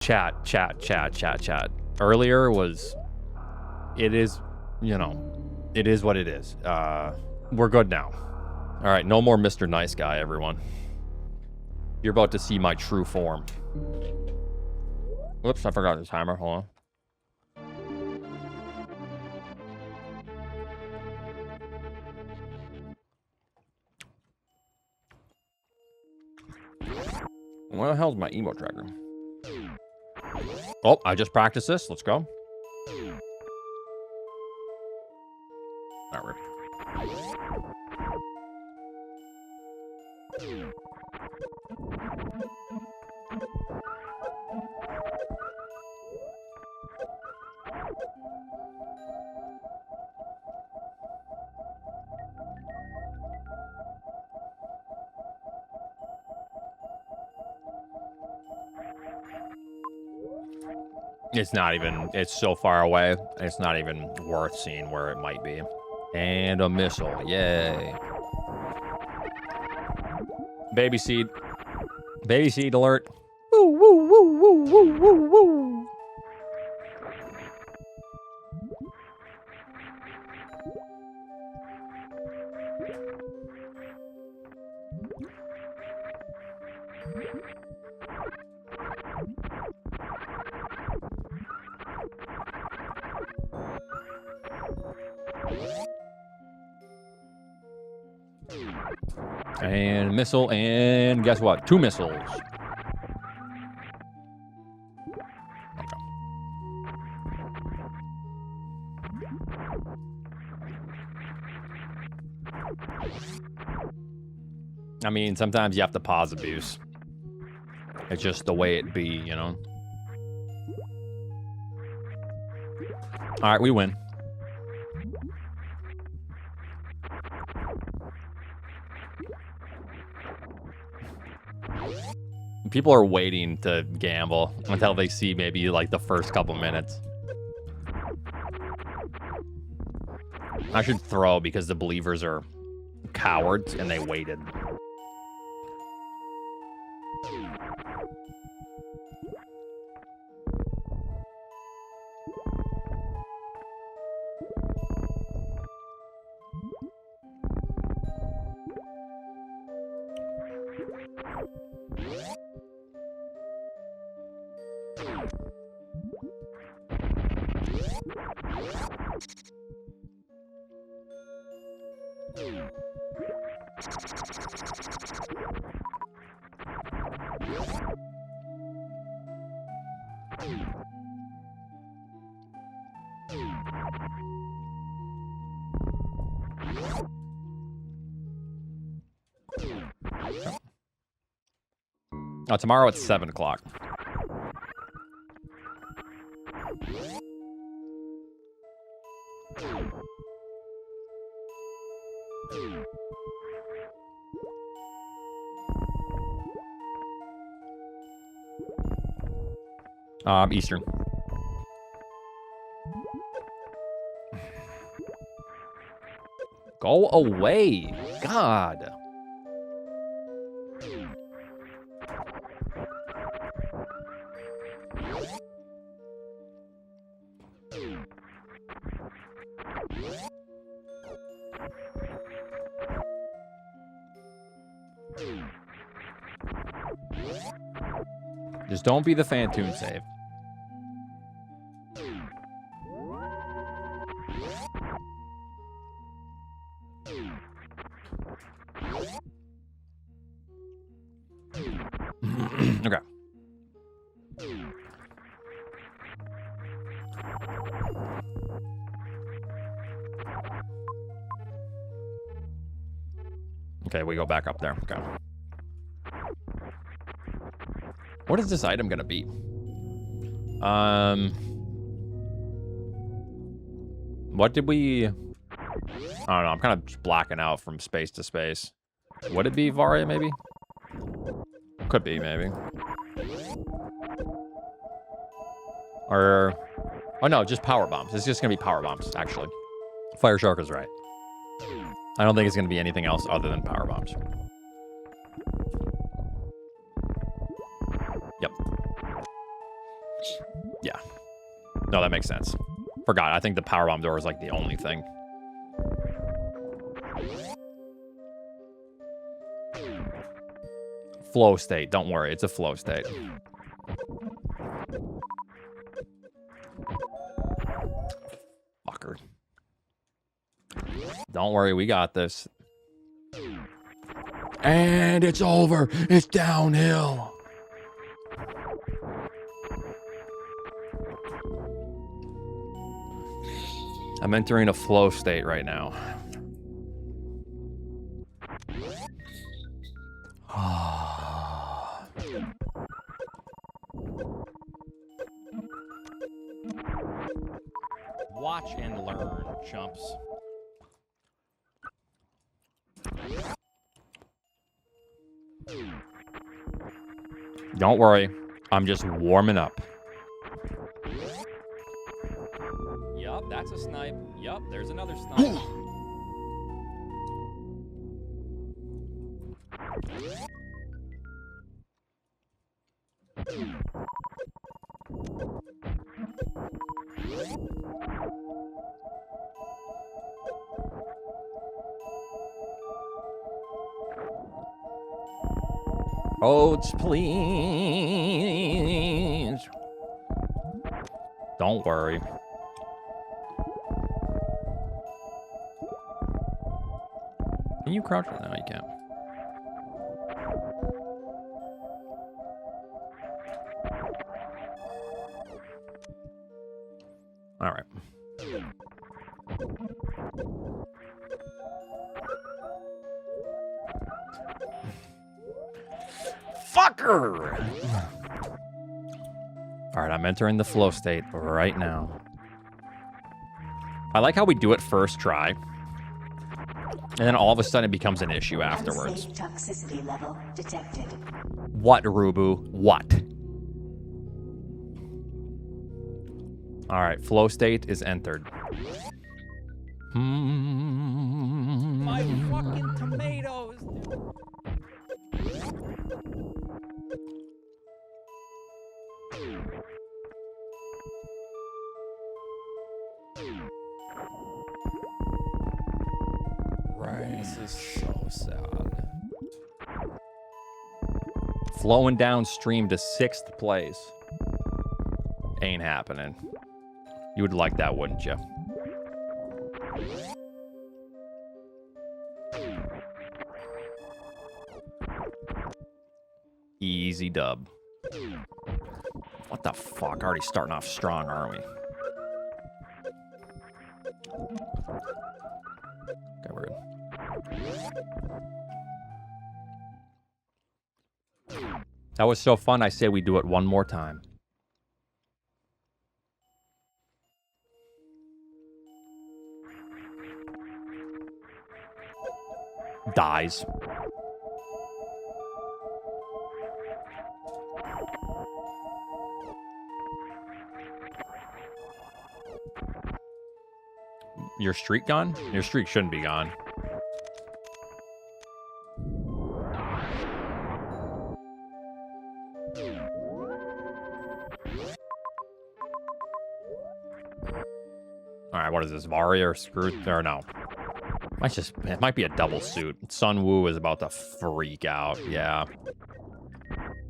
Chat. Earlier was... It is, you know, it is what it is. We're good now. All right, no more Mr. Nice Guy, everyone. You're about to see my true form. Whoops, I forgot the timer. Hold on. Where the hell's my emo tracker? Oh, I just practiced this. Let's go. Not rip. It's not even, it's so far away, it's not even worth seeing where it might be. And a missile, yay. Baby seed. Baby seed alert. Woo, woo, woo, woo, woo, woo, woo. And missile, and guess what? 2 missiles. Okay. I mean, sometimes you have to pause abuse. It's just the way it be, you know? All right, we win. People are waiting to gamble until they see maybe like the first couple minutes. I should throw because the believers are cowards and they waited. Tomorrow at 7 o'clock. Eastern. Go away. God. Just don't be the Fantoon save. Okay. Okay, we go back up there. Okay. What is this item gonna be? What did we... I don't know, I'm kind of just blacking out from space to space. Would it be Varia, maybe? Could be, maybe. Or... Oh no, just power bombs. It's just gonna be power bombs, actually. Fire Shark is right. I don't think it's gonna be anything else other than power bombs. Yep. Yeah. No, that makes sense. Forgot. I think the powerbomb door is like the only thing. Flow state. Don't worry. It's a flow state. Fucker. Don't worry. We got this. And it's over. It's downhill. I'm entering a flow state right now. Watch and learn, chumps. Don't worry. I'm just warming up. Yup, that's a snipe. Yup, there's another snipe. Oats, please. Don't worry. Can you crouch? No, you can't. All right. Fucker! All right, I'm entering the flow state right now. I like how we do it first try. And then all of a sudden it becomes an issue afterwards. Toxicity level detected. What, Rubu? What? All right, flow state is entered. My fucking tomatoes. Right. This is so sad. Flowing downstream to 6th place. Ain't happening. You would like that, wouldn't you? Easy dub. What the fuck? Already starting off strong, aren't we? Okay, we're good. That was so fun, I say we do it one more time. Dies. Your streak gone? Your streak shouldn't be gone. Alright, what is this? Varia or Screw? Or no. It might be a double suit. Sun Wu is about to freak out. Yeah.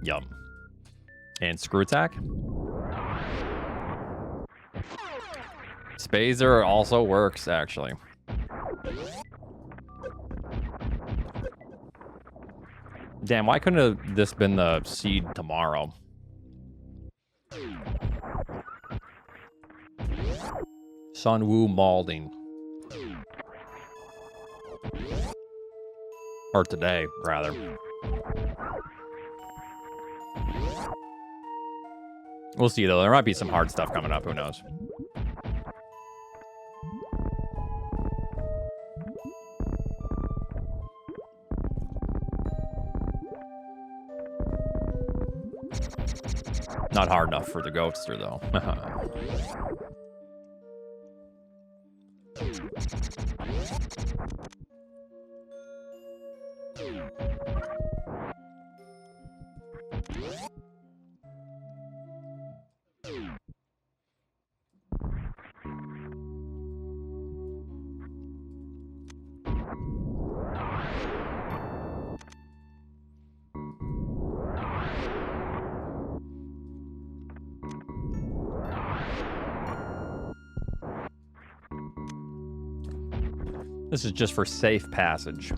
Yup. And Screw Attack? Spazer also works, actually. Damn, why couldn't this been the seed tomorrow? Sun Wu Malding. Or today, rather. We'll see, though. There might be some hard stuff coming up. Who knows? Not hard enough for the Goatster, though. This is just for safe passage.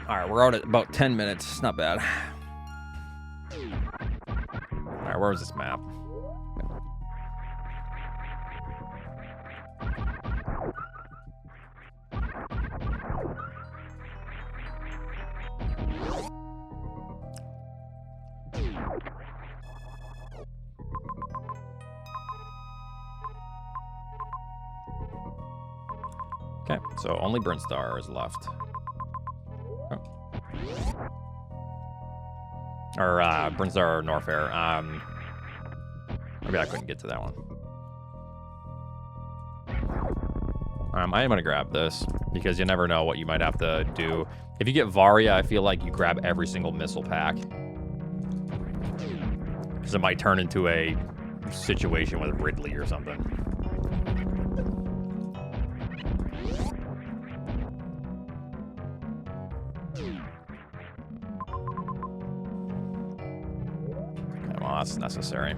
All right, we're out at about 10 minutes. It's not bad. All right, where was this map? Okay, so only Brinstar is left. Oh. Or Brinstar or Norfair. Maybe I couldn't get to that one. I am gonna grab this because you never know what you might have to do. If you get Varia, I feel like you grab every single missile pack. Because it might turn into a situation with Ridley or something. Well, that's necessary.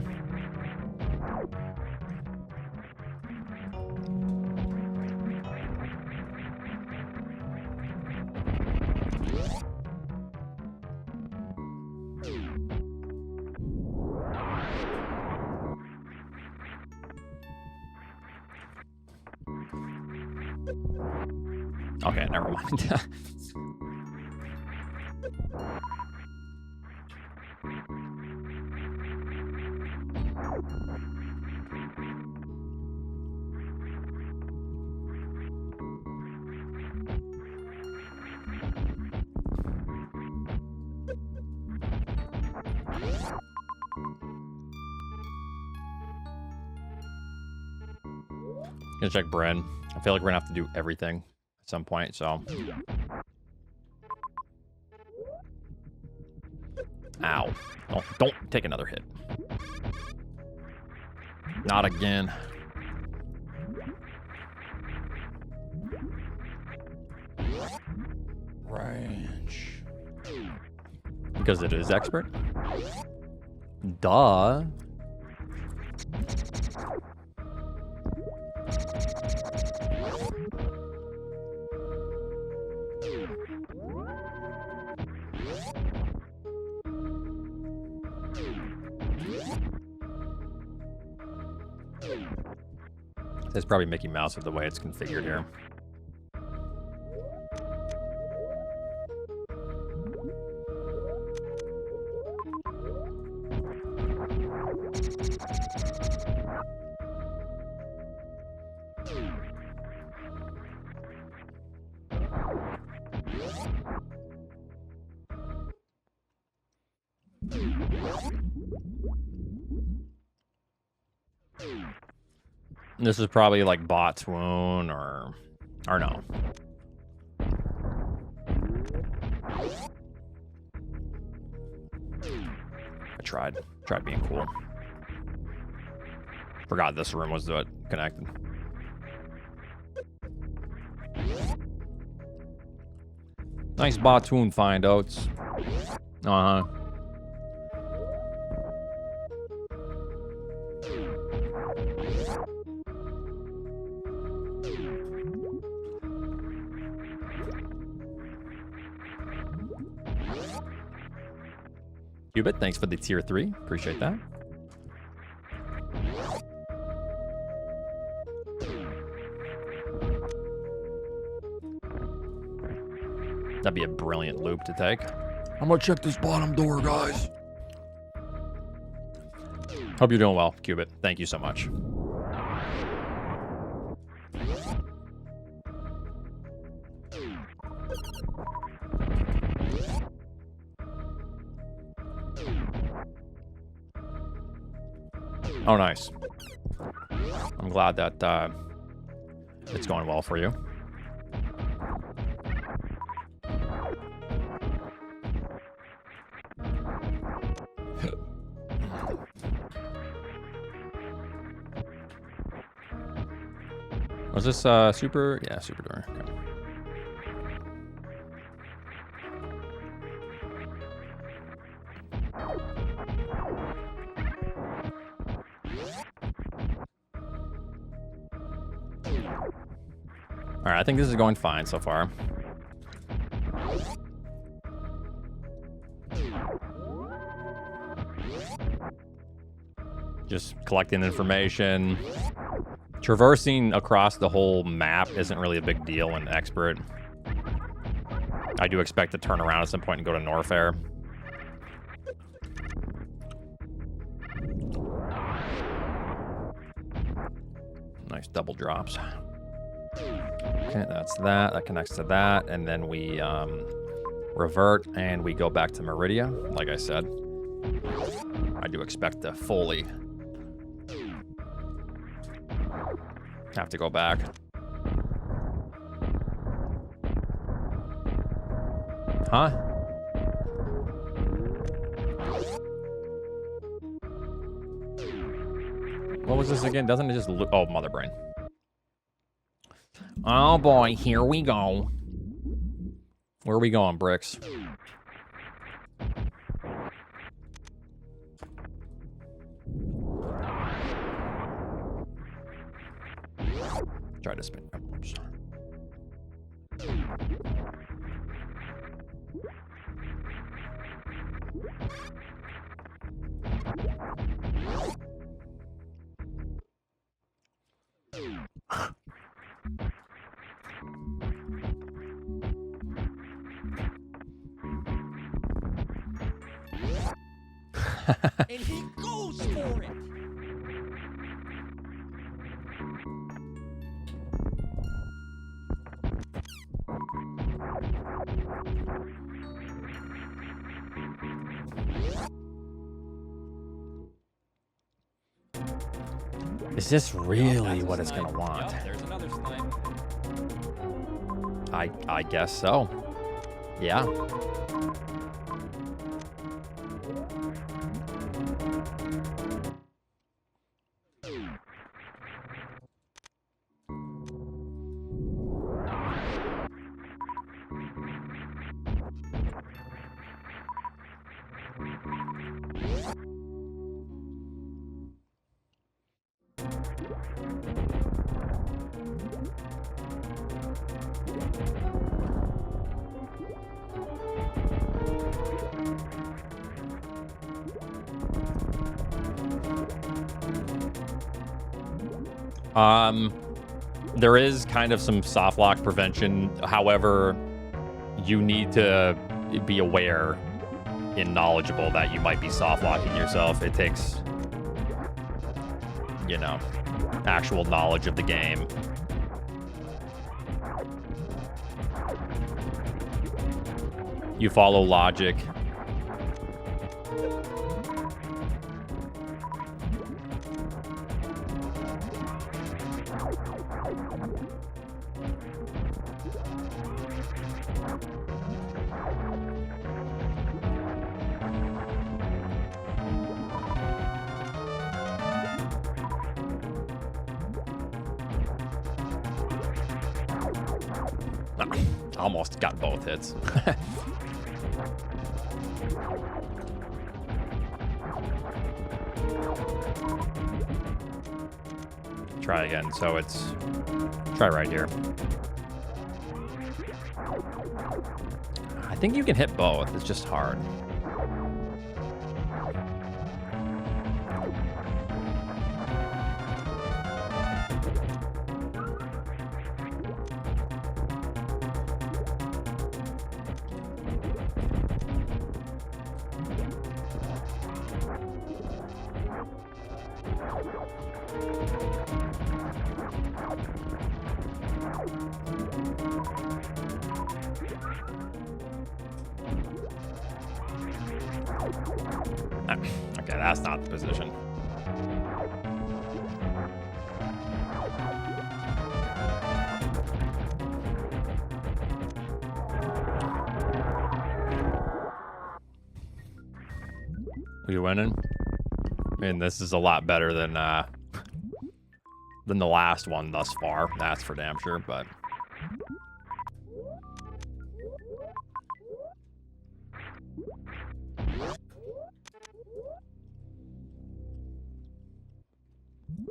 Okay, never mind. Gonna check Bren. I feel like we're gonna have to do everything at some point, so. Ow. Don't take another hit. Not again. Range. Because it is expert? Duh. It's probably Mickey Mouse with the way it's configured here. This is probably like bot swoon or no. I tried being cool. Forgot this room was connected. Nice bot swoon find, Oats. Uh-huh. Cubit, thanks for the tier 3. Appreciate that. That'd be a brilliant loop to take. I'm gonna check this bottom door, guys. Hope you're doing well, Cubit. Thank you so much. Oh, nice. I'm glad that it's going well for you. Was this super? Yeah, super door. Okay. All right, I think this is going fine so far. Just collecting information. Traversing across the whole map isn't really a big deal in Expert. I do expect to turn around at some point and go to Norfair. Nice double drops. Okay, that's that. That connects to that. And then we revert and we go back to Meridia. Like I said, I do expect to fully have to go back. Huh? What was this again? Doesn't it just look... Oh, mother brain. Oh boy, here we go. Where are we going, Bricks? Try to spin. Oops. And he goes for it. Is this really what it's gonna want? Yep, there's another slime. I guess so. Yeah. There is kind of some soft lock prevention. However, you need to be aware and knowledgeable that you might be soft locking yourself. It takes, you know, actual knowledge of the game. You follow logic. Almost got both hits. Try again. So it's try right here. I think you can hit both. It's just hard. Okay, that's not the position. We winning? I mean, this is a lot better than the last one thus far. That's for damn sure, but...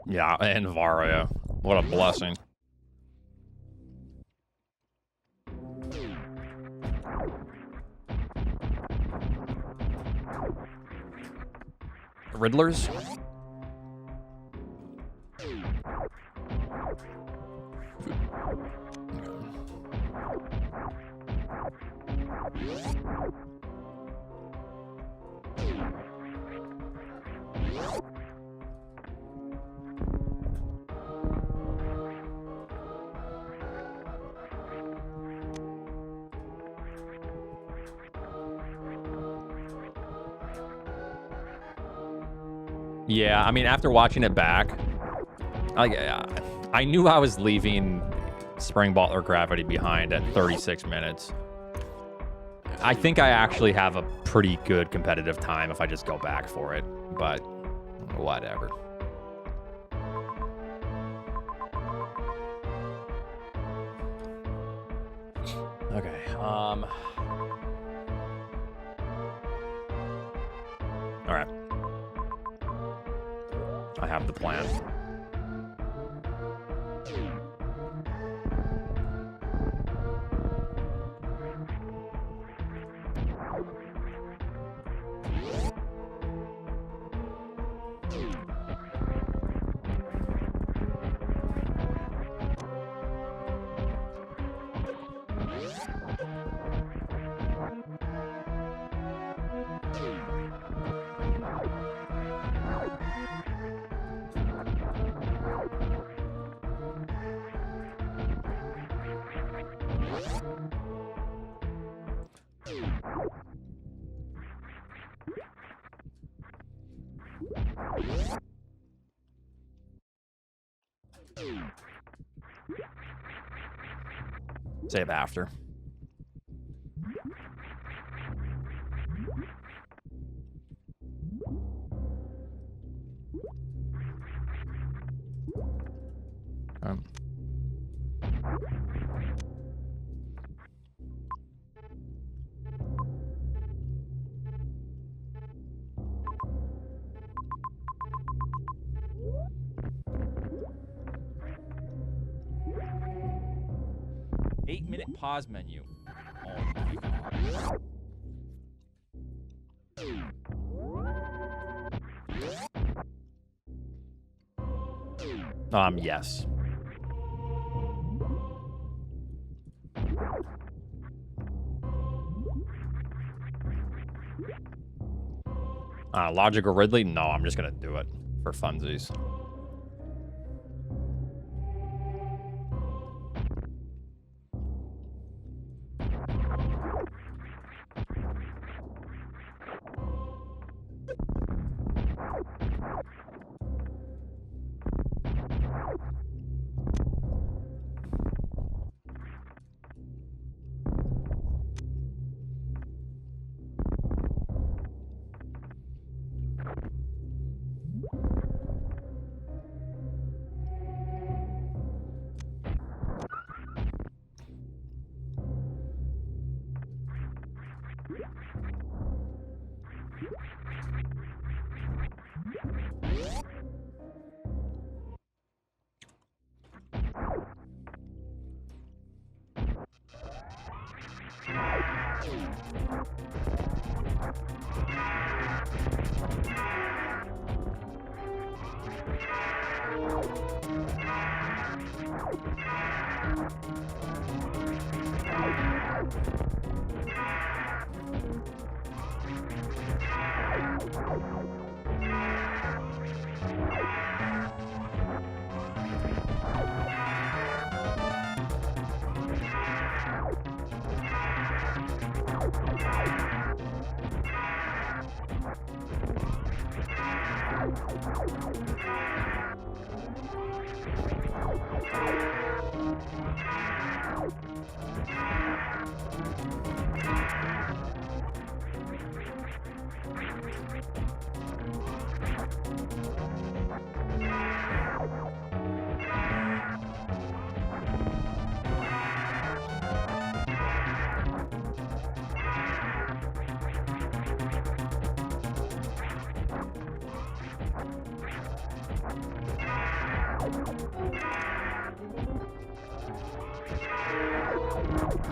Yeah, and Varia. What a blessing. Riddlers? Yeah, I mean, after watching it back, I knew I was leaving Spring Ball or Gravity behind at 36 minutes. I think I actually have a pretty good competitive time if I just go back for it, but whatever. Okay, all right. I have the plan. Save after. Pause menu. Oh my God. Yes. Logical Ridley? No, I'm just gonna do it for funsies.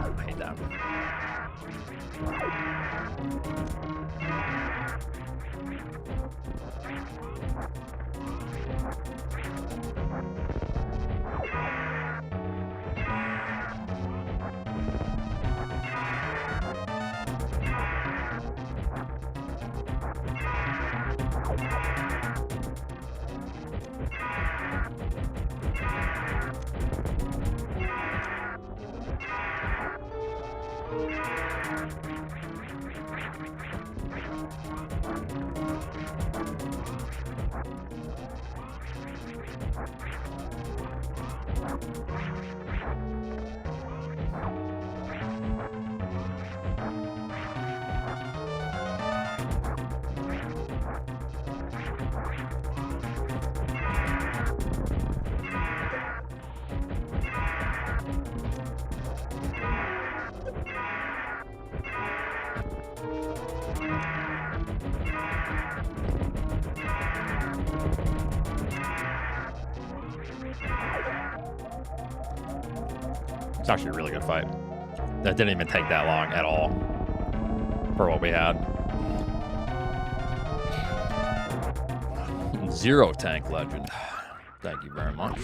I hate that. It's actually a really good fight. That didn't even take that long at all for what we had. 0 tank legend. Thank you very much.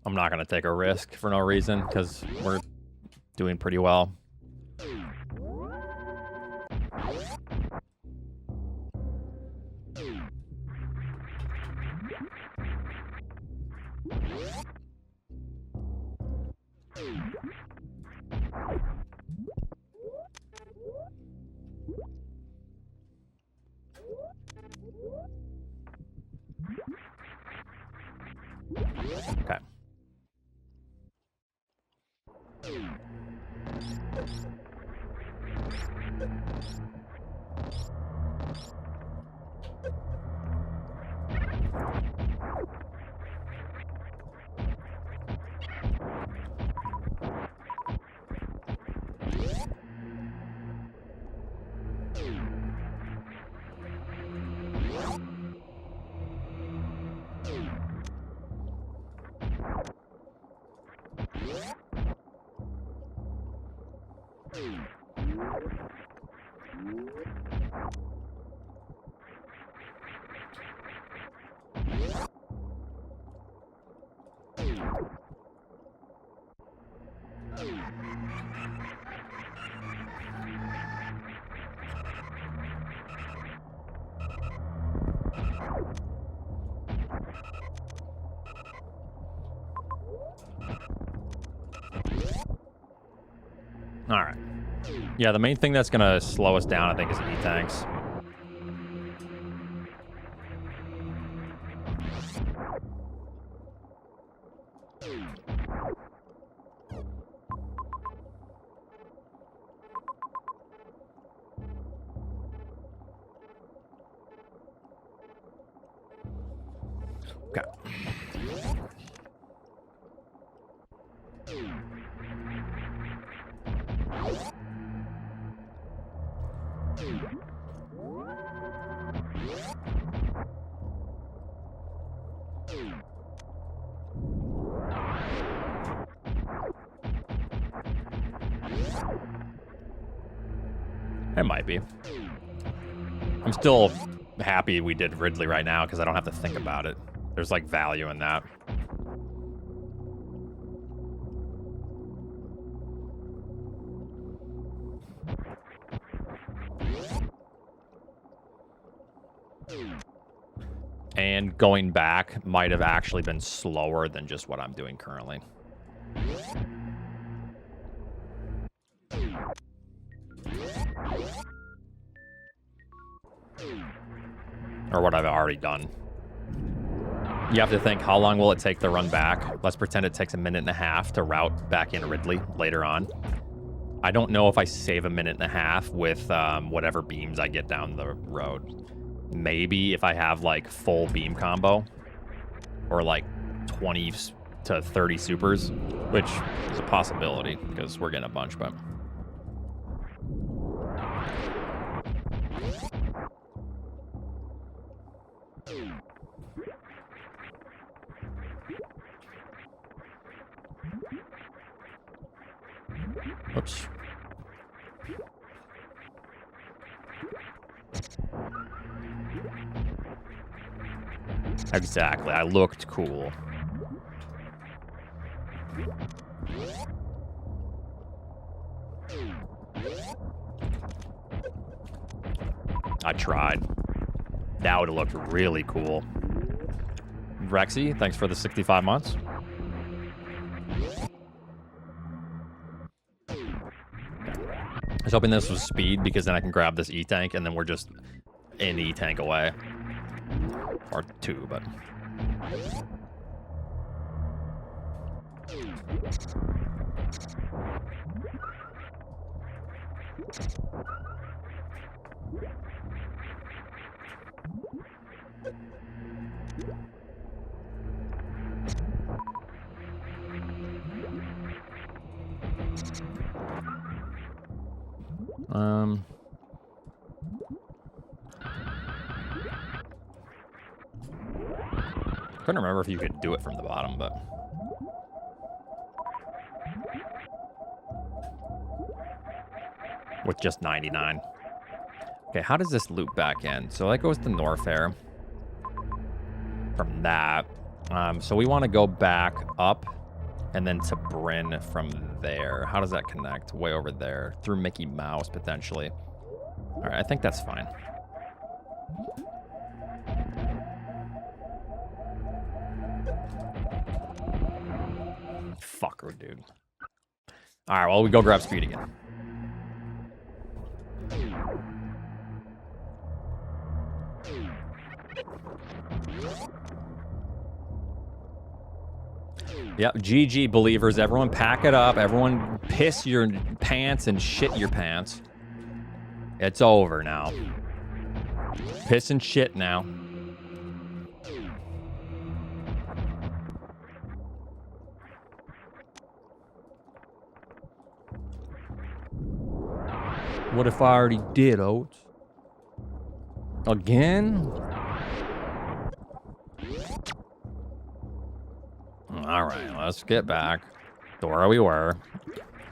I'm not going to take a risk for no reason because we're doing pretty well. Okay. All right. Yeah, the main thing that's going to slow us down, I think, is the E-tanks. Okay. It might be. I'm still happy we did Ridley right now because I don't have to think about it. There's like value in that. And going back might have actually been slower than just what I'm doing currently. Or what I've already done. You have to think, how long will it take to run back? Let's pretend it takes 1.5 minutes to route back in Ridley later on. I don't know if I save 1.5 minutes with whatever beams I get down the road. Maybe if I have like full beam combo or like 20 to 30 supers, which is a possibility because we're getting a bunch, but... Oops. Exactly. I looked cool. I tried. That would have looked really cool. Rexy, thanks for the 65 months. I was hoping this was speed because then I can grab this E-tank and then we're just an E-tank away. Or 2, but... Couldn't remember if you could do it from the bottom, but... With just 99. Okay, how does this loop back in? So that goes to Norfair. From that. So we want to go back up and then to Bryn from there. How does that connect? Way over there. Through Mickey Mouse, potentially. All right, I think that's fine. Fucker, dude. All right, well, we go grab speed again. Yep, GG, believers. Everyone pack it up. Everyone piss your pants and shit your pants. It's over now. Piss and shit now. What if I already did, Oats? Again? All right, let's get back to where we were.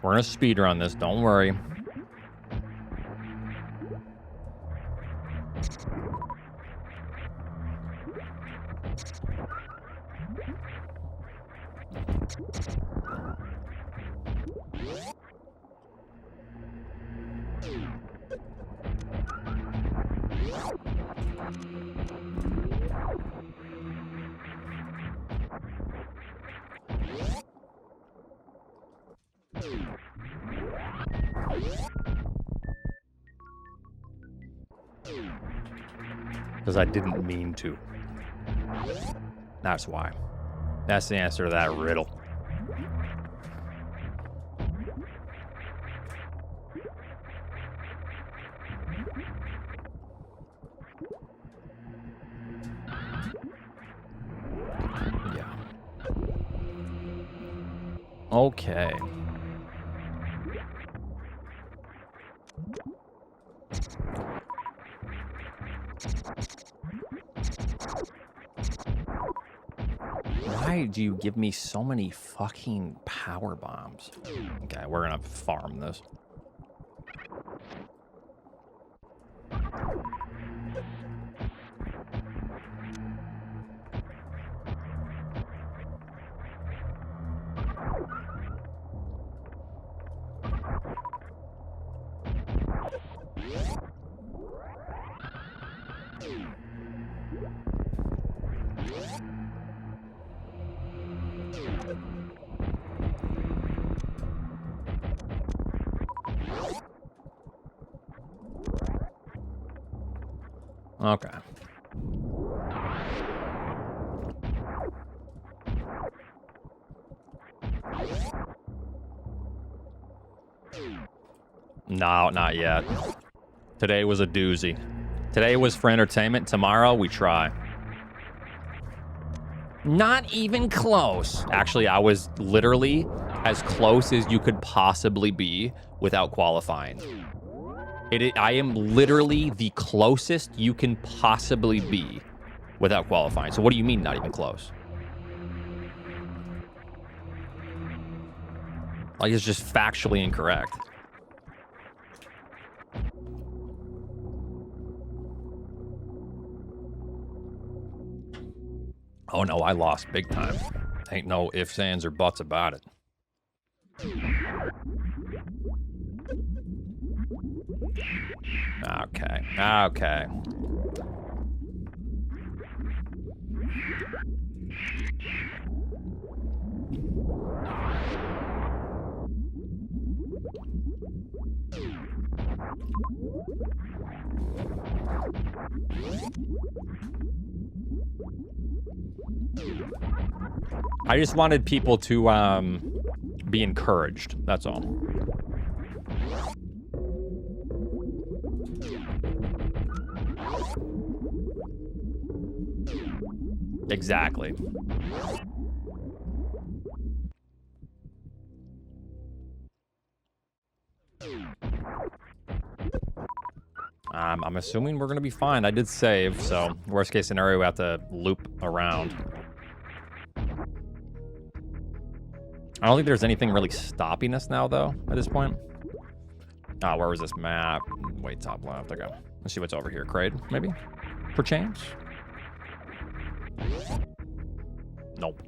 We're gonna speedrun this, don't worry. Because I didn't mean to. That's why. That's the answer to that riddle. Okay. Why do you give me so many fucking power bombs? Okay, we're gonna farm this. Okay. No, not yet. Today was a doozy. Today was for entertainment. Tomorrow, we try. Not even close. Actually, I was literally as close as you could possibly be without qualifying. I am literally the closest you can possibly be without qualifying. So what do you mean not even close? Like, it's just factually incorrect. Oh no, I lost big time. Ain't no ifs, ands, or buts about it. Okay, okay. I just wanted people to be encouraged. That's all. Exactly. I'm assuming we're gonna be fine. I did save, so worst case scenario, we have to loop around. I don't think there's anything really stopping us now, though, at this point. Ah, where was this map? Wait, top left. Okay. Let's see what's over here. Crate, maybe? For change? Nope.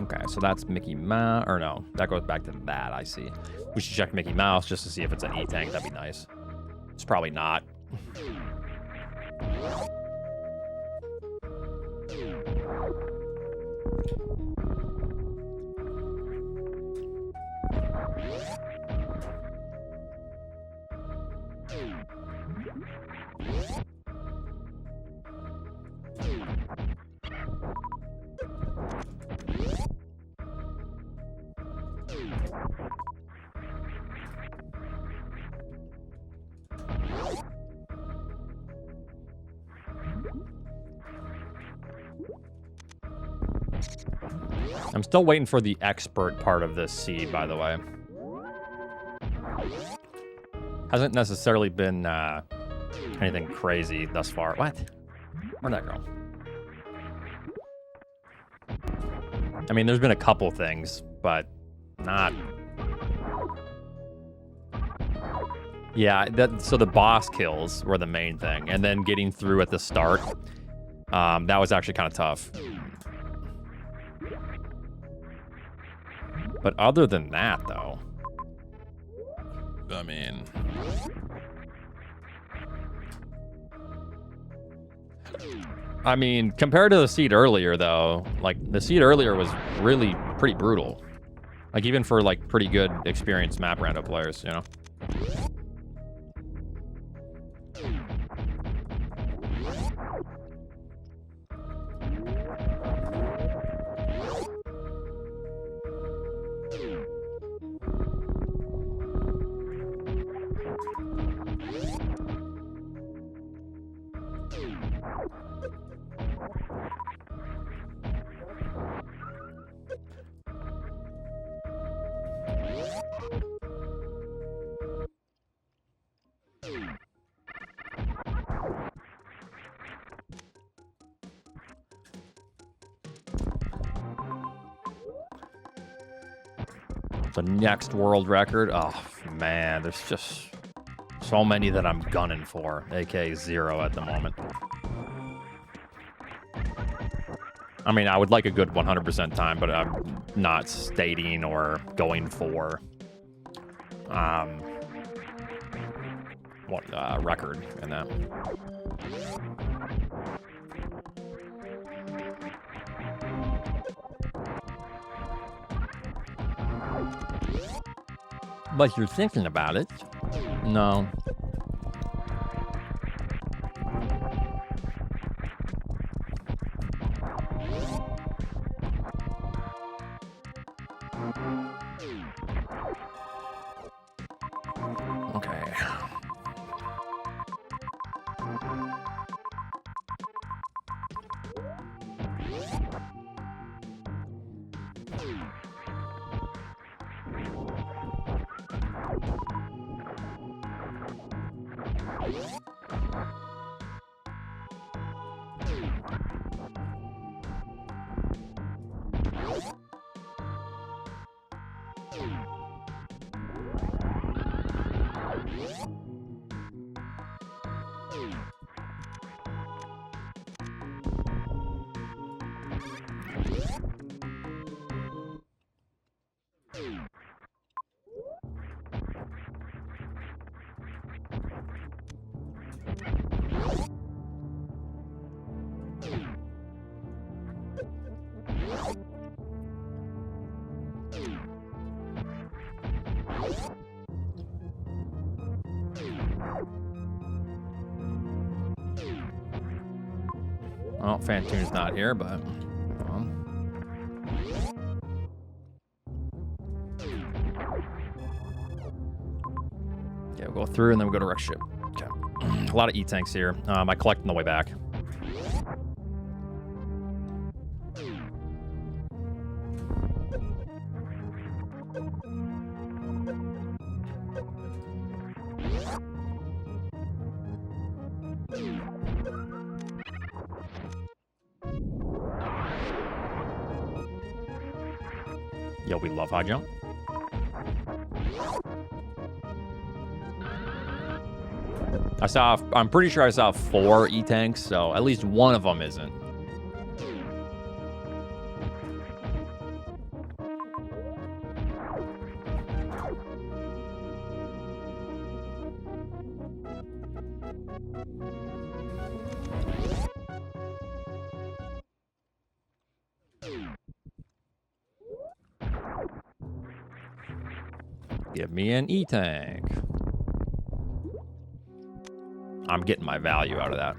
Okay, so that's Mickey Mouse. Or no, that goes back to that, I see. We should check Mickey Mouse just to see if it's an E-tank. That'd be nice. It's probably not. I'm still waiting for the expert part of this seed, by the way. Hasn't necessarily been anything crazy thus far. What? Where'd that go? I mean, there's been a couple things, but not... Yeah, so the boss kills were the main thing, and then getting through at the start, that was actually kind of tough. But other than that, though, I mean, compared to the seed earlier, though, like, the seed earlier was really pretty brutal. Like, even for, like, pretty good, experienced map rando players, you know? The next world record. Oh, man. There's just so many that I'm gunning for. AK 0 at the moment. I mean, I would like a good 100% time, but I'm not stating or going for what record in that. But you're thinking about it. No. Okay. Well, Fantoon's not here, but... yeah, we'll go through and then we'll go to wreck ship. Okay. A lot of E-tanks here. I collect on the way back. Yo, we love high jump. I'm pretty sure I saw 4 E-tanks, so at least one of them isn't. Give me an E-tank. I'm getting my value out of that.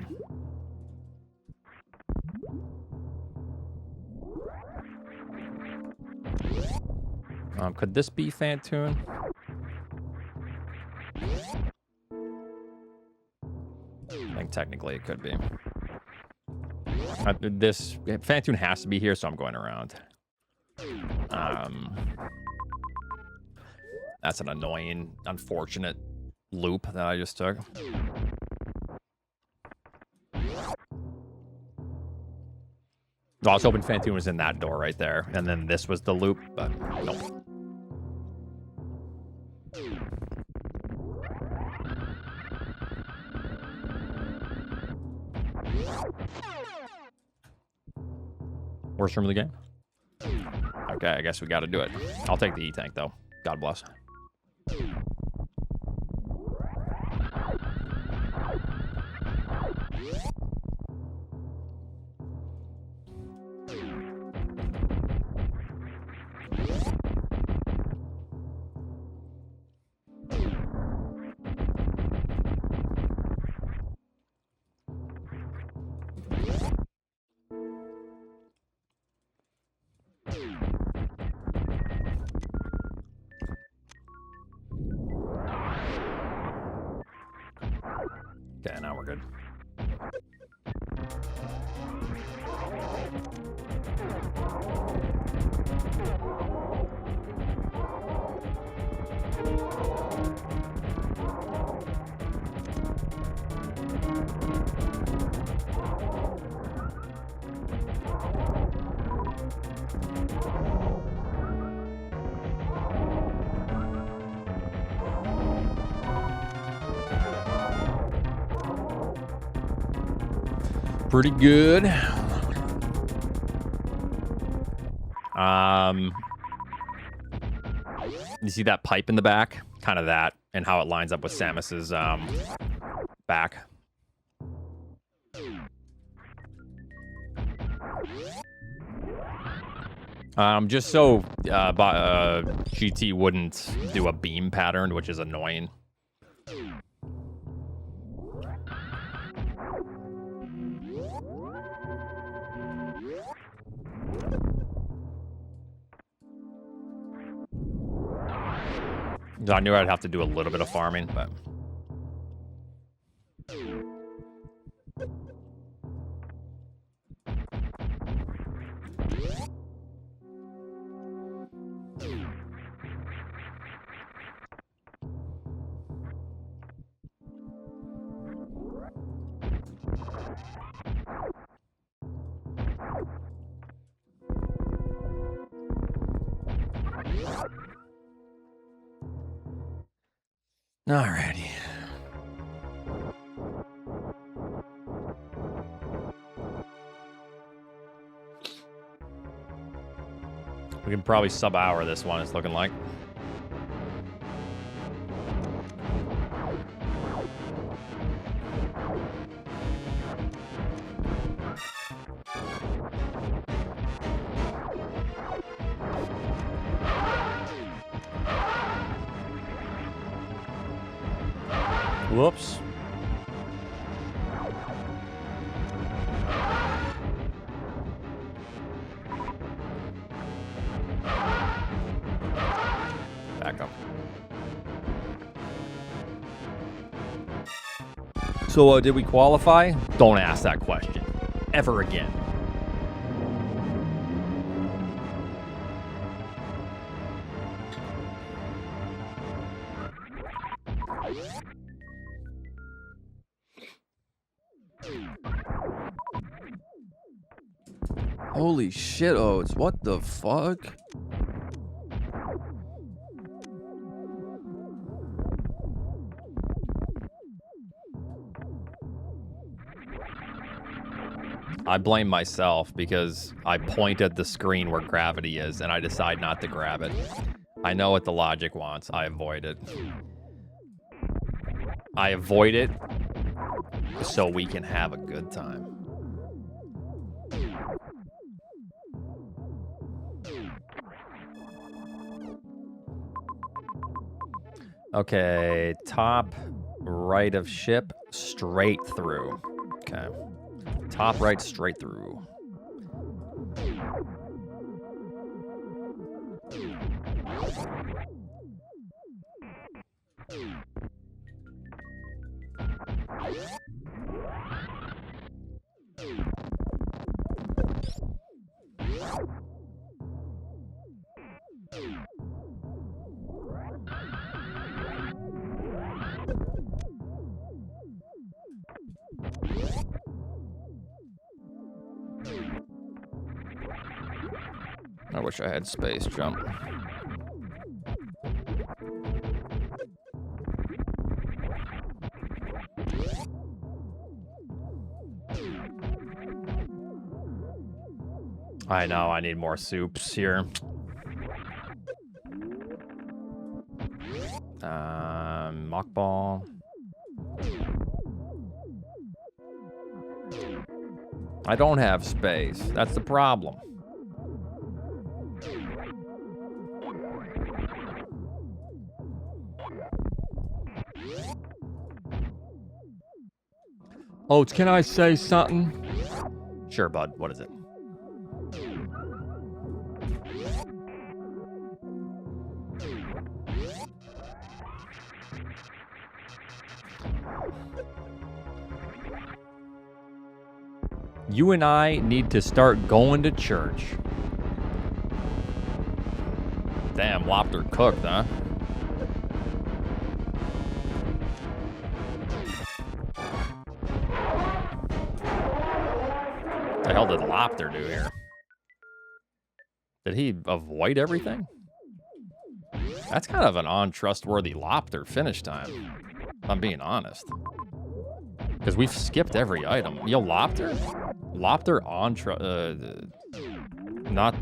Could this be Fantoon? I think technically it could be. This Fantoon has to be here, so I'm going around. That's an annoying, unfortunate loop that I just took. Well, I was hoping Fantoon was in that door right there, and then this was the loop, but nope. Worst room of the game? Okay, I guess we got to do it. I'll take the E-tank, though. God bless. Okay, now we're good. pretty good. You see that pipe in the back? Kind of that, and how it lines up with Samus's back. Just so GT wouldn't do a beam pattern, which is annoying. I knew I'd have to do a little bit of farming, but... Alrighty. We can probably sub-hour this one, it's looking like. Whoops. Back up. So, did we qualify? Don't ask that question. Ever again. Holy shit, Oats. What the fuck? I blame myself because I point at the screen where gravity is and I decide not to grab it. I know what the logic wants. I avoid it. I avoid it so we can have a good time. Okay, top right of ship, straight through. Okay. Top right, straight through. I wish I had space jump. I know, I need more soups here. Mock ball. I don't have space. That's the problem. Oats, can I say something? Sure, bud. What is it? You and I need to start going to church. Damn, lobster cooked, huh? What the hell did Lobster do here? Did he avoid everything? That's kind of an untrustworthy Lobster finish time, if I'm being honest. Because we've skipped every item. Yo, Lobster? Lobster on not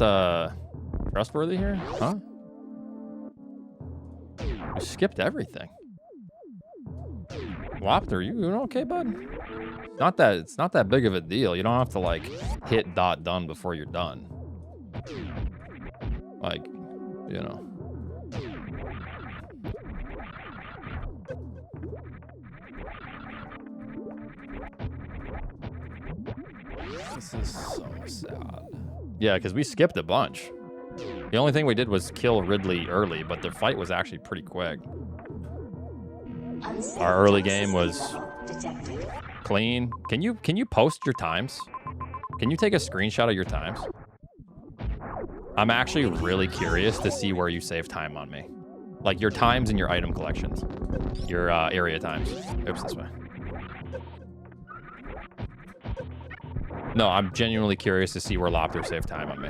trustworthy here, huh? You skipped everything. Lobster, you okay, bud? It's not that big of a deal. You don't have to like hit done before you're done. Like, you know. This is so sad. Yeah, because we skipped a bunch. The only thing we did was kill Ridley early, but the fight was actually pretty quick. Our early game was clean. Can you post your times? Can you take a screenshot of your times? I'm actually really curious to see where you save time on me. Like your times and your item collections. Your area times. Oops, this way. No, I'm genuinely curious to see where Lobster saved time on me.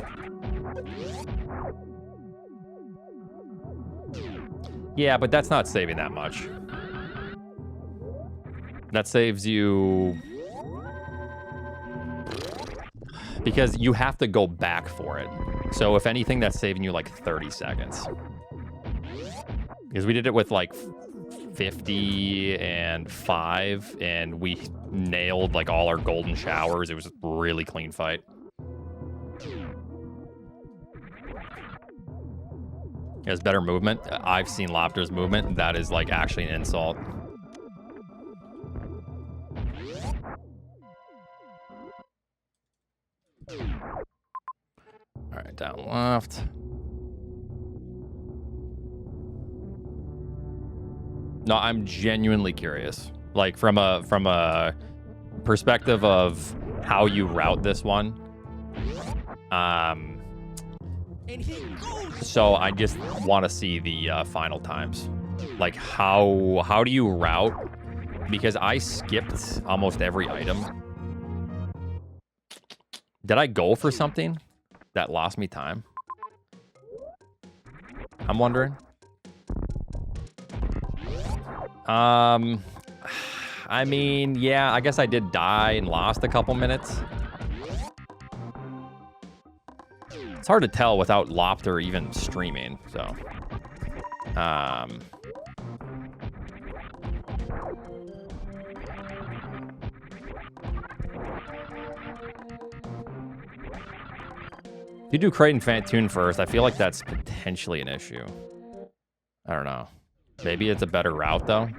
Yeah, but that's not saving that much. That saves you... Because you have to go back for it. So if anything, that's saving you like 30 seconds. Because we did it with like 50 and 5, and we nailed like all our golden showers. It was a really clean fight. It has better movement. I've seen Lobster's movement. That is like actually an insult. All right, down left. No, I'm genuinely curious. Like from a perspective of how you route this one. So I just want to see the final times. Like how do you route? Because I skipped almost every item. Did I go for something that lost me time? I'm wondering. I mean, yeah, I guess I did die and lost a couple minutes. It's hard to tell without Lobster even streaming, so. If you do Crate and Fantoon first, I feel like that's potentially an issue. I don't know. Maybe it's a better route, though.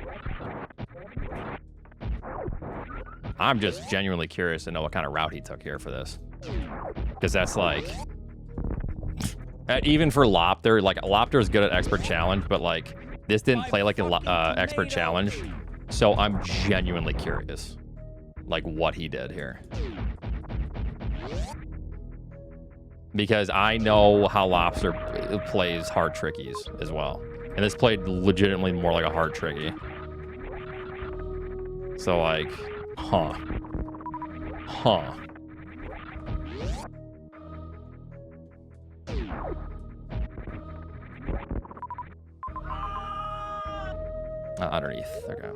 I'm just genuinely curious to know what kind of route he took here for this. Because that's like... even for Lobster, like, Lobster is good at Expert Challenge, but, like, this didn't play like an Expert Challenge. So I'm genuinely curious, like, what he did here. Because I know how Lobster plays hard trickies as well. And this played legitimately more like a hard tricky. So, like, huh. Underneath, okay.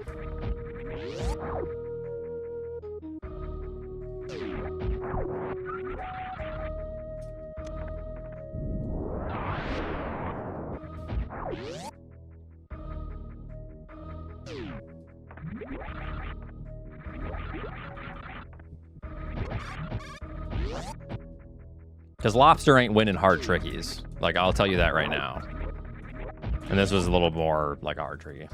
Because Lobster ain't winning hard trickies. Like, I'll tell you that right now. And this was a little more like a hard tricky.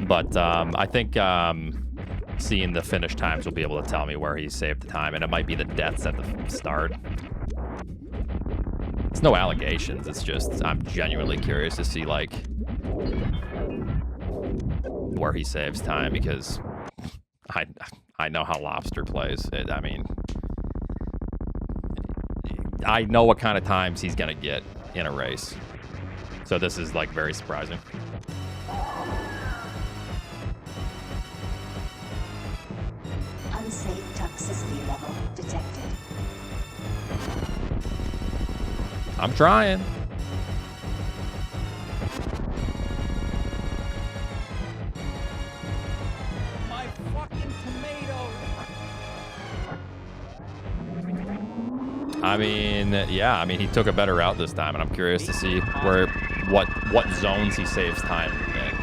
But I think seeing the finish times will be able to tell me where he saved the time, and it might be the deaths at the start. It's no allegations, it's just I'm genuinely curious to see like where he saves time, because I know how Lobster plays. I mean, I know what kind of times he's gonna get in a race. So this is like very surprising. Unsafe toxicity level detected. I'm trying. My fucking tomato. I mean, yeah, I mean, he took a better route this time, and I'm curious to see what zones he saves time in.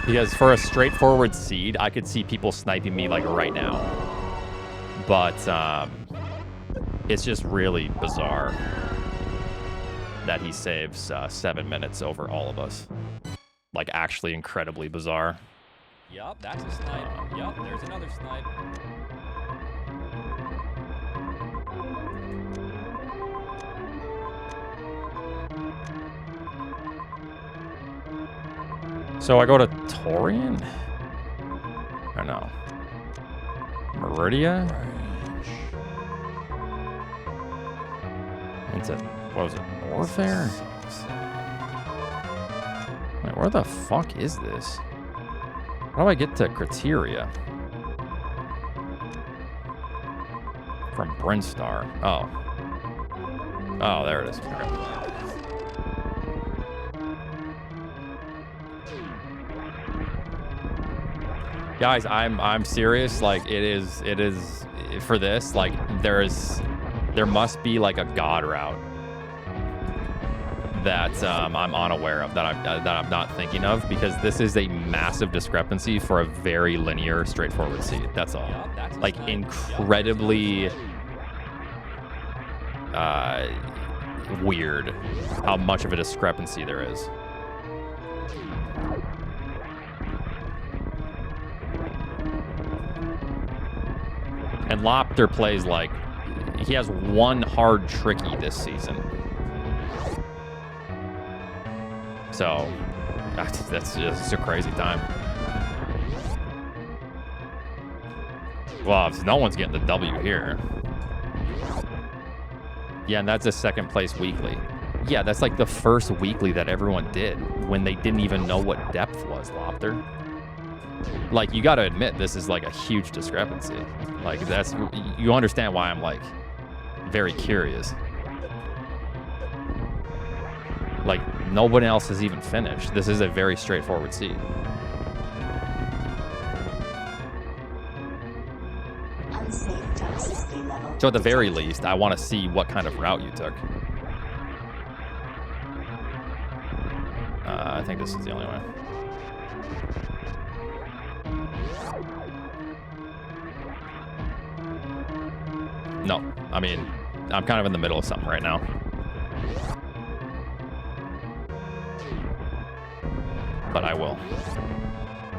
Because for a straightforward seed, I could see people sniping me like right now. But it's just really bizarre that he saves 7 minutes over all of us. Like, actually incredibly bizarre. Yup, that's a snipe. Yup, there's another snipe. So I go to Torian? Or no? Meridia? Into, what was it? Warfare? Wait, where the fuck is this? How do I get to Criteria? From Brinstar. Oh. Oh, there it is. Okay. Guys, I'm serious. Like, it is for this. Like, there must be like a god route that I'm unaware of, that I'm not thinking of, because this is a massive discrepancy for a very linear, straightforward seed. That's all. Yup, that's a Like, snipe. incredibly weird how much of a discrepancy there is. And Lopter plays like, he has one hard tricky this season. So that's just a crazy time. Well, no one's getting the W here. Yeah, and that's a second place weekly. Yeah, that's like the first weekly that everyone did when they didn't even know what depth was, Lopter. Like, you got to admit, this is like a huge discrepancy. Like, that's, you understand why I'm like very curious. Like, nobody else has even finished. This is a very straightforward seed. Unsafe toxicity level. So at the very least, I want to see what kind of route you took. I think this is the only way. No, I mean, I'm kind of in the middle of something right now. But I will.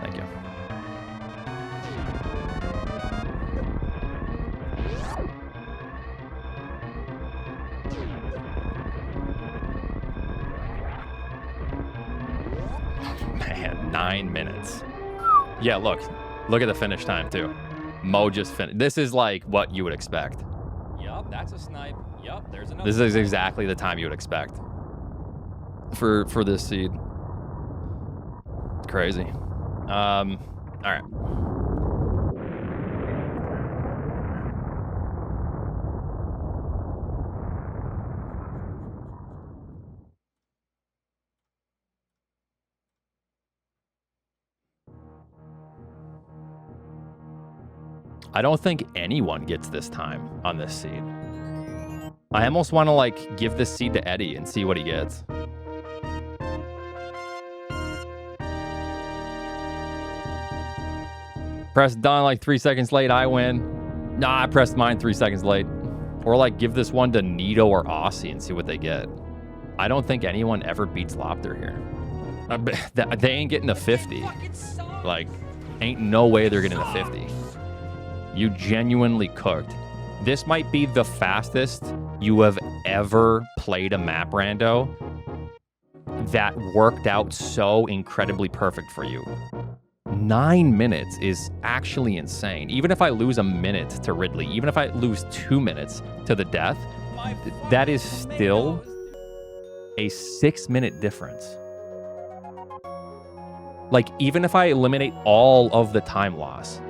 Thank you. Man, 9 minutes. Yeah, look at the finish time too. Mo just finished. This is like what you would expect. Yup, that's a snipe. Yup, there's another This is snipe. exactly the time you would expect for this seed. Crazy. All right. I don't think anyone gets this time on this seed. I almost want to like give this seed to Eddie and see what he gets. Press done like 3 seconds late, I win. Nah, I pressed mine 3 seconds late. Or like give this one to Nito or Aussie and see what they get. I don't think anyone ever beats Lopter here. They ain't getting a 50. Like, ain't no way they're getting a 50. You genuinely cooked. This might be the fastest you have ever played a map rando that worked out so incredibly perfect for you. 9 minutes is actually insane. Even if I lose a minute to Ridley, even if I lose 2 minutes to the death, that is still a 6-minute difference. Like, even if I eliminate all of the time loss,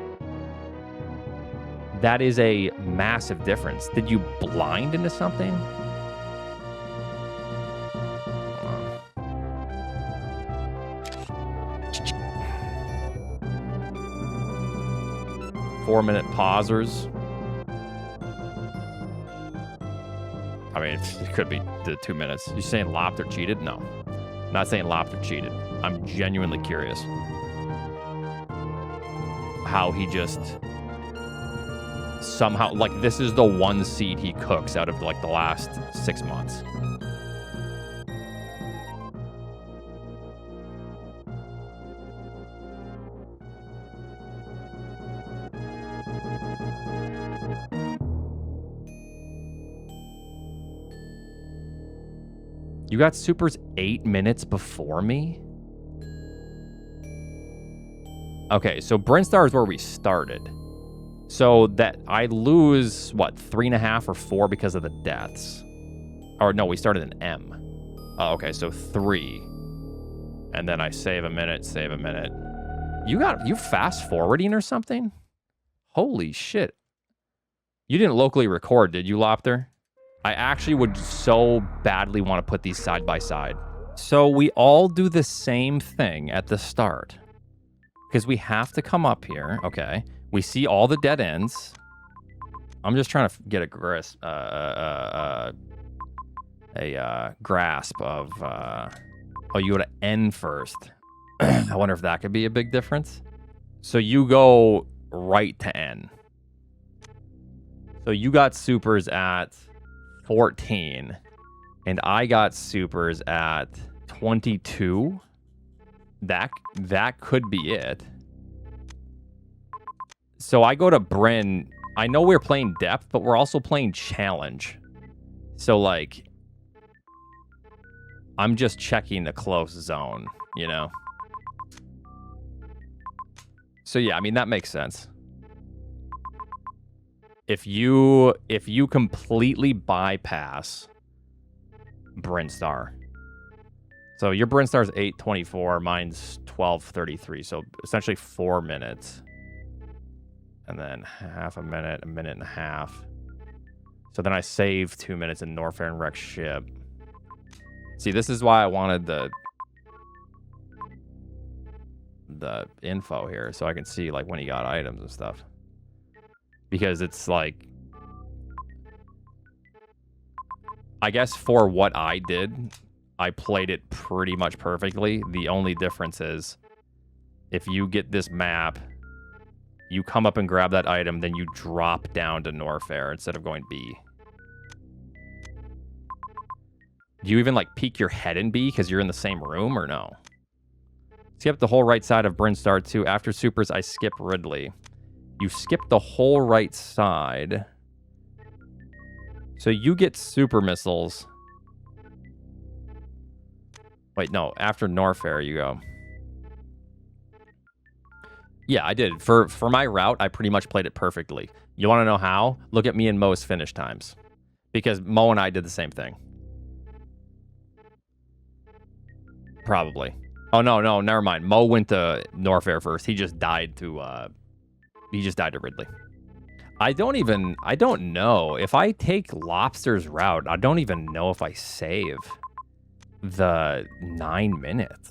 That is a massive difference. Did you blind into something? 4-minute pausers. I mean, it could be the 2 minutes. You saying Lopter cheated? No. I'm not saying Lopter cheated. I'm genuinely curious how he just somehow, like, this is the one seed he cooks out of, like, the last 6 months. You got supers 8 minutes before me? Okay, so Brinstar is where we started. So that I lose, what, 3.5 or 4 because of the deaths? Or no, we started an M. Oh, okay, so 3. And then I save a minute, save a minute. You fast forwarding or something? Holy shit. You didn't locally record, did you, Lopter? I actually would so badly want to put these side by side. So we all do the same thing at the start. Because we have to come up here. Okay. We see all the dead ends. I'm just trying to get a grasp of... oh, you go to N first. I wonder if that could be a big difference. So you go right to N. So you got supers at 14, and I got supers at 22. That could be it. So I go to Bryn. I know we're playing depth, but we're also playing challenge. So, like, I'm just checking the close zone, you know? So yeah, I mean, that makes sense. If you completely bypass Brinstar. So your Brinstar is 8:24, mine's 12:33, so essentially 4 minutes. And then half a minute and a half. So then I save 2 minutes in Norfair and Rex ship. See, this is why I wanted the info here, so I can see, like, when he got items and stuff. Because it's like, I guess for what I did, I played it pretty much perfectly. The only difference is if you get this map, you come up and grab that item, then you drop down to Norfair instead of going B. Do you even, like, peek your head in B because you're in the same room, or no? Skip the whole right side of Brinstar 2. After supers, I skip Ridley. You skip the whole right side. So you get super missiles. Wait, no. After Norfair, you go. Yeah, I did. For my route, I pretty much played it perfectly. You want to know how? Look at me and Mo's finish times. Because Mo and I did the same thing. Probably. Oh, no, never mind. Mo went to Norfair first. He just died to Ridley. I don't know. If I take Lobster's route, I don't even know if I save the 9 minutes.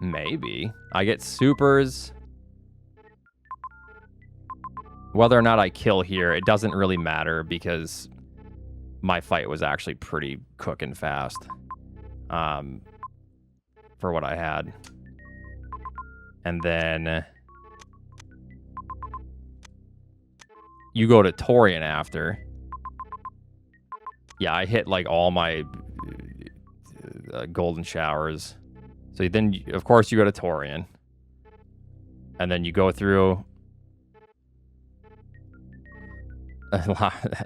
Maybe. I get supers. Whether or not I kill here, it doesn't really matter because my fight was actually pretty cooking fast. For what I had. And then you go to Torian after. Yeah, I hit, like, all my golden showers. So then, of course, you go to Torian. And then you go through...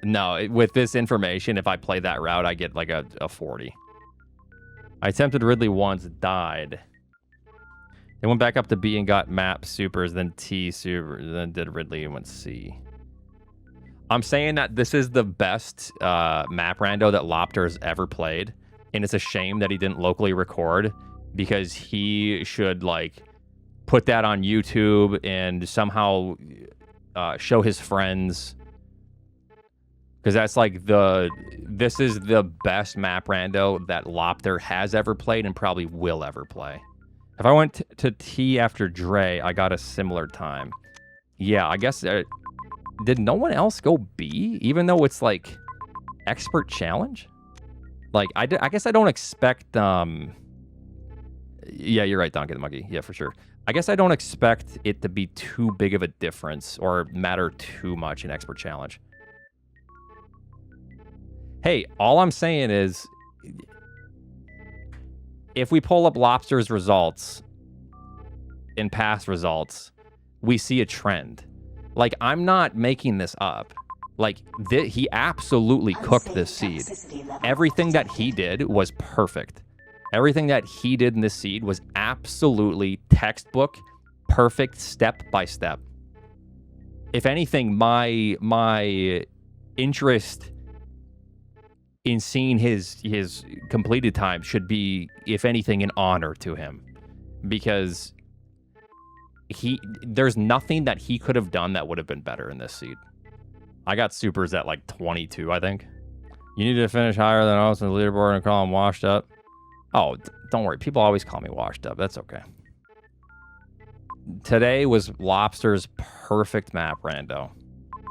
No, with this information, if I play that route, I get, like, a 40. I attempted Ridley once, died. They went back up to B and got map supers, then T super, then did Ridley and went C. I'm saying that this is the best map rando that Lopter has ever played, and it's a shame that he didn't locally record because he should, like, put that on YouTube and somehow show his friends. Because that's like this is the best map rando that Lopter has ever played and probably will ever play. If I went to T after Dre, I got a similar time. Yeah, I guess, did no one else go B? Even though it's like expert challenge? Like, I guess I don't expect, yeah, you're right, Donkey the Monkey. Yeah, for sure. I guess I don't expect it to be too big of a difference or matter too much in expert challenge. Hey, all I'm saying is, if we pull up Lobster's results in past results, we see a trend. Like, I'm not making this up. Like, he absolutely cooked this seed. Everything that he did was perfect. Everything that he did in this seed was absolutely textbook, perfect, step by step. If anything, my interest in seeing his completed time should be, if anything, an honor to him, because there's nothing that he could have done that would have been better in this seed. I got supers at like 22, I think. You need to finish higher than us on the leaderboard and call him washed up. Oh, don't worry. People always call me washed up. That's okay. Today was Lobster's perfect map rando.